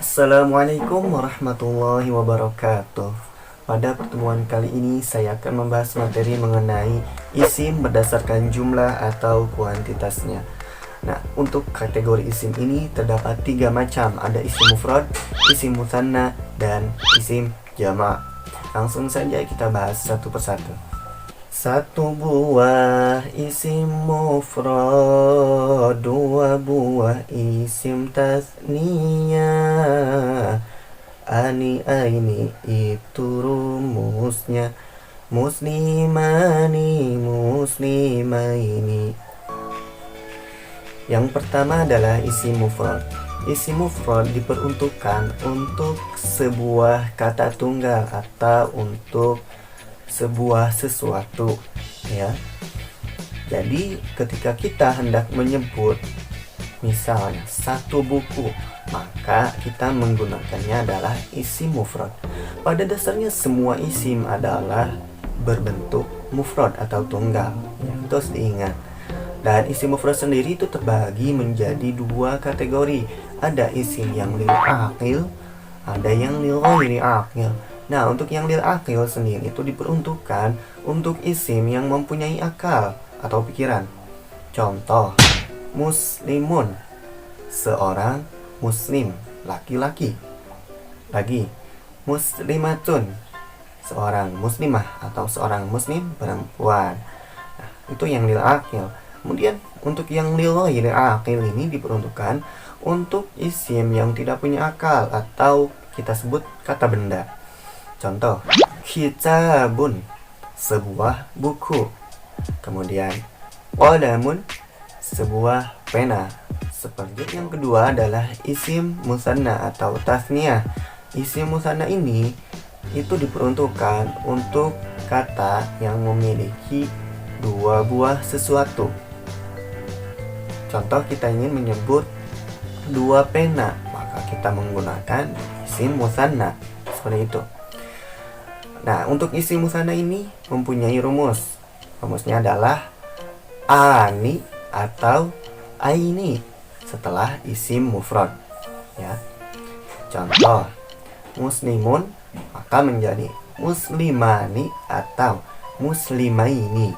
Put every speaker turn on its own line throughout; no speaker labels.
Assalamualaikum warahmatullahi wabarakatuh. Pada pertemuan kali ini saya akan membahas materi mengenai isim berdasarkan jumlah atau kuantitasnya. Nah, untuk kategori isim ini terdapat 3 macam. Ada isim mufrad, isim mutsanna, dan isim jamak. Langsung saja kita bahas satu persatu. Satu buah isim mufrad, dua buah isim tasniyah. Ani aini itu rumusnya, muslimani muslimaini. Yang pertama adalah isim mufrad. Isim mufrad diperuntukkan untuk sebuah kata tunggal atau untuk sebuah sesuatu, ya. Jadi ketika kita hendak menyebut misalnya satu buku, maka kita menggunakannya adalah isim mufrad. Pada dasarnya semua isim adalah berbentuk mufrad atau tunggal, ya, itu harus diingat. Dan isim mufrad sendiri itu terbagi menjadi 2 kategori. Ada isim yang lil aqil, ada yang lil ghairi aqil. Nah, untuk yang lil aqil sendiri itu diperuntukkan untuk isim yang mempunyai akal atau pikiran. Contoh, muslimun, seorang muslim, laki-laki. Lagi, muslimatun, seorang muslimah atau seorang muslim perempuan. Nah, itu yang lil aqil. Kemudian untuk yang lil ghairi aqil ini diperuntukkan untuk isim yang tidak punya akal atau kita sebut kata benda. Contoh, kitabun, sebuah buku. Kemudian, qalamun, sebuah pena. Seperti yang kedua adalah isim musanna atau tasniyah. Isim musanna ini itu diperuntukkan untuk kata yang memiliki 2 buah sesuatu. Contoh, kita ingin menyebut 2 pena, maka kita menggunakan isim musanna. Seperti itu. Nah, untuk isim musanna ini mempunyai rumus. Rumusnya adalah ani atau aini setelah isim mufrad, ya. Contoh, muslimun maka menjadi muslimani atau muslimaini.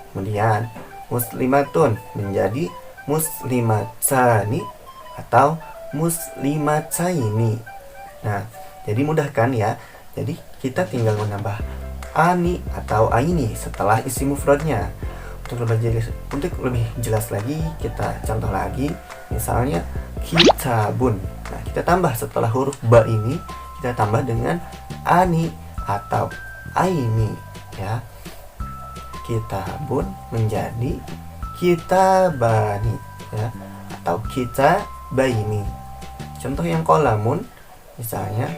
Kemudian muslimatun menjadi muslimatani atau muslimataini. Nah, jadi mudah kan ya? Jadi kita tinggal menambah ani atau aini setelah isim mufradnya. Untuk lebih jelas lagi, kita contoh lagi. Misalnya kitabun. Nah, kita tambah setelah huruf ba ini, kita tambah dengan ani atau aini, ya. Kitabun menjadi kitabani, ya, atau kitabaini. Contoh yang qalamun, misalnya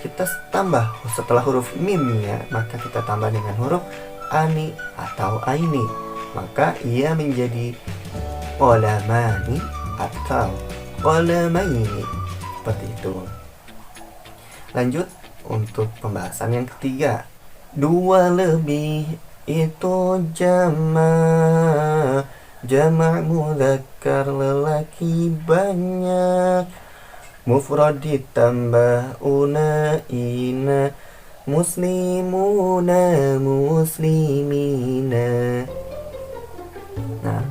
kita tambah setelah huruf mimnya, maka kita tambah dengan huruf ani atau aini, maka ia menjadi qalamani atau qalamaini. Seperti itu. Lanjut untuk pembahasan yang ketiga. 2 lebih itu jamak. Jamak mudzakkar lelaki banyak. Mufrad ditambah unaina, muslimuna muslimina. Nah,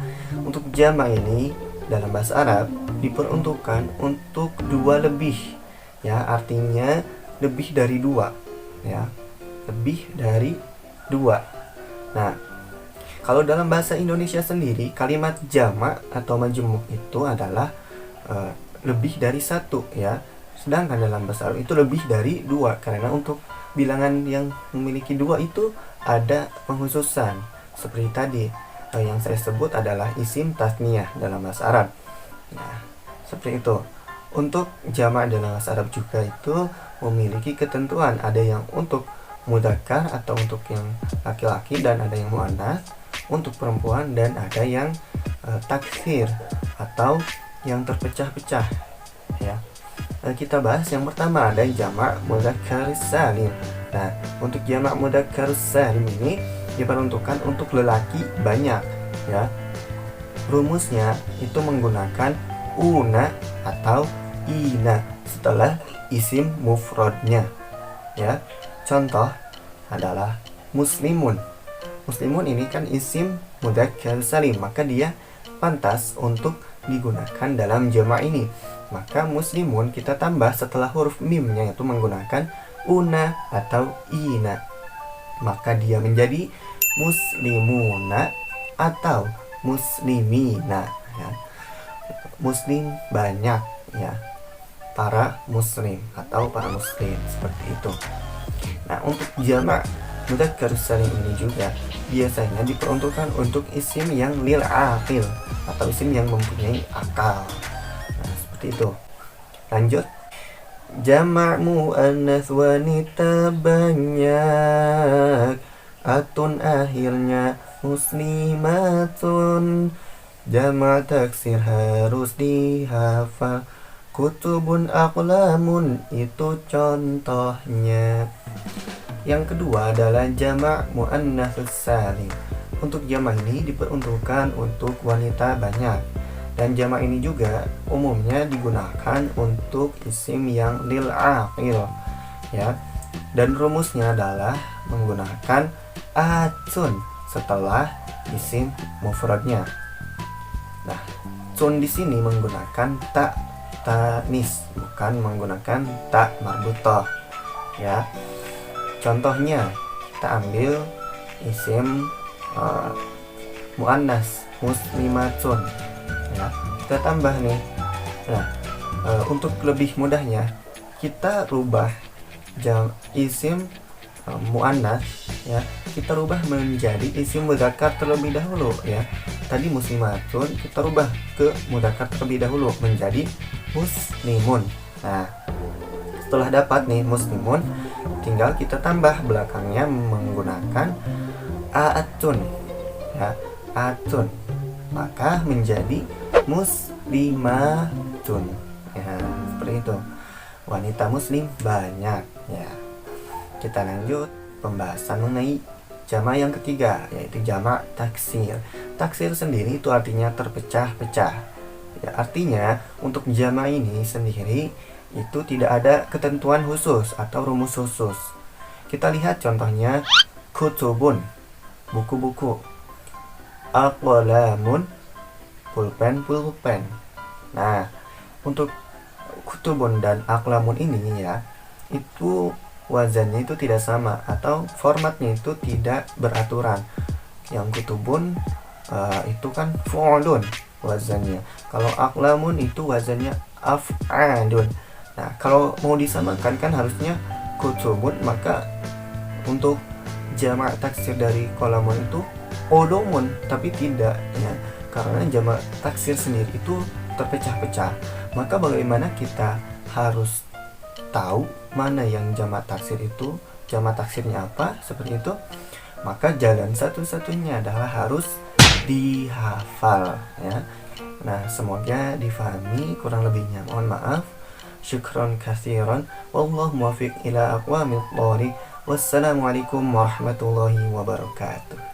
untuk jamak ini dalam bahasa Arab diperuntukkan untuk 2 lebih, ya, artinya lebih dari 2, ya, lebih dari 2. Nah, kalau dalam bahasa Indonesia sendiri kalimat jamak atau majmuk itu adalah lebih dari 1, ya. Sedangkan dalam bahasa Arab itu lebih dari 2, karena untuk bilangan yang memiliki 2 itu ada pengkhususan. Seperti tadi yang saya sebut adalah isim tasniyah dalam bahasa Arab. Nah, seperti itu. Untuk jamak dalam bahasa Arab juga itu memiliki ketentuan. Ada yang untuk mudzakkar atau untuk yang laki-laki, dan ada yang muannats untuk perempuan, dan ada yang taksir atau yang terpecah-pecah, ya. Kita bahas yang pertama, ada jamak mudzakkar salim. Nah, untuk jamak mudzakkar salim ini diperuntukkan untuk lelaki banyak, ya. Rumusnya itu menggunakan una atau ina setelah isim mufradnya. Ya, contoh adalah muslimun. Muslimun ini kan isim mudzakkar salim, maka dia pantas untuk digunakan dalam jamak ini. Maka muslimun kita tambah setelah huruf mimnya, yaitu menggunakan una atau ina. Maka dia menjadi muslimuna atau muslimina, ya. Muslim banyak, ya, para muslim atau para muslim, seperti itu. Nah, untuk jamak mudzakkar salim ini juga biasanya diperuntukkan untuk isim yang lil aqil atau isim yang mempunyai akal. Nah, seperti itu. Lanjut. Jamak muannats wanita banyak, atun akhirnya muslimatun. Jamak taksir harus dihafal, kutubun aqlamun itu contohnya. Yang kedua adalah jamak muannats salim. Untuk jamak ini diperuntukkan untuk wanita banyak, dan jamak ini juga umumnya digunakan untuk isim yang lil aqil, ya. Dan rumusnya adalah menggunakan atun setelah isim mufradnya. Nah, tun di sini menggunakan tak tanis, bukan menggunakan tak marbutah, ya. Contohnya kita ambil isim muannas muslimatun, ya. Kita tambah nih. Nah, untuk lebih mudahnya kita rubah isim muannas, ya, kita rubah menjadi isim mudzakkar terlebih dahulu, ya. Tadi muslimatun kita rubah ke mudzakkar terlebih dahulu menjadi muslimun. Nah, setelah dapat nih muslimun, tinggal kita tambah belakangnya menggunakan atun, ya, atun, maka menjadi muslimatun, ya, seperti itu. Wanita muslim banyak, ya. Kita lanjut pembahasan mengenai jamak yang ketiga, yaitu jamak taksir. Taksir sendiri itu artinya terpecah-pecah, ya. Artinya untuk jamak ini sendiri itu tidak ada ketentuan khusus atau rumus khusus. Kita lihat contohnya kutubun, buku-buku, aqlamun, pulpen. Nah, untuk kutubun dan aqlamun ini, ya, itu wazannya itu tidak sama atau formatnya itu tidak beraturan. Yang kutubun itu kan fu'lun wazannya. Kalau aqlamun itu wazannya af'alun. Nah, kalau mau disamakan kan harusnya kutubun, maka untuk jamak taksir dari qalamun itu ulumun, tapi tidak, ya. Karena jamak taksir sendiri itu terpecah-pecah. Maka bagaimana kita harus tahu mana yang jamak taksir itu, jamak taksirnya apa, seperti itu? Maka jalan satu-satunya adalah harus dihafal, ya. Nah, semoga difahami, kurang lebihnya mohon maaf. Syukron katsiran, wallahu muwaffiq ila aqwamit thoriq. Wassalamualaikum warahmatullahi wabarakatuh.